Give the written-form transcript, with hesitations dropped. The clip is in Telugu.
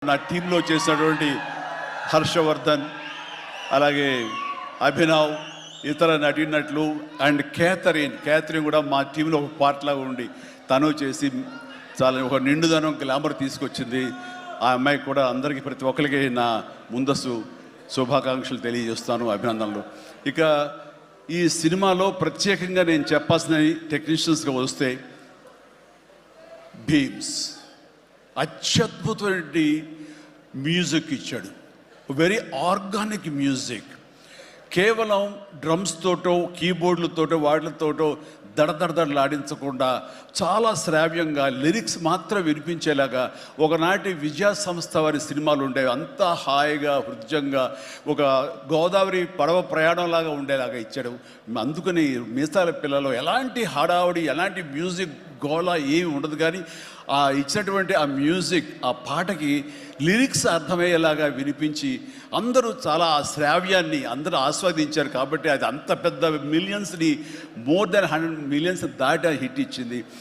నా టీంలో చేసినటువంటి హర్షవర్ధన్, అలాగే అభినవ్, ఇతర నటీనటులు అండ్ క్యాథరిన్ కూడా మా టీంలో ఒక పార్ట్ లాగా ఉండి తను చేసి చాలా ఒక నిండుదనం గ్లామర్ తీసుకొచ్చింది. ఆ అమ్మాయి కూడా అందరికీ ప్రతి ఒక్కరికి నా ముందస్తు శుభాకాంక్షలు తెలియజేస్తాను, అభినందనలు. ఇక ఈ సినిమాలో ప్రత్యేకంగా నేను చెప్పాల్సిన టెక్నీషియన్స్గా వస్తే, భీమ్స్ అత్యద్భుతమైన మ్యూజిక్ ఇచ్చాడు. Very organic music. కేవలం డ్రమ్స్ తోటో కీబోర్డులతోటో వాటితోటో దడదడదడలాడించకుండా చాలా శ్రావ్యంగా లిరిక్స్ మాత్రం వినిపించేలాగా ఒకనాటి విజయ సంస్థ వారి సినిమాలు ఉండేవి. అంతా హాయిగా హృద్యంగా ఒక గోదావరి పడవ ప్రయాణంలాగా ఉండేలాగా ఇచ్చాడు. అందుకని మీసాల పిల్లలో ఎలాంటి హడావుడి, ఎలాంటి మ్యూజిక్ గోళ ఏమి ఉండదు. కానీ ఆ ఇచ్చినటువంటి ఆ మ్యూజిక్, ఆ పాటకి లిరిక్స్ అర్థమయ్యేలాగా వినిపించి అందరూ చాలా ఆ శ్రావ్యాన్ని అందరూ ఆస్వాదించారు. కాబట్టి అది అంత పెద్ద మిలియన్స్ని, మోర్ దెన్ 100 మిలియన్స్ దాటి హిట్ ఇచ్చింది.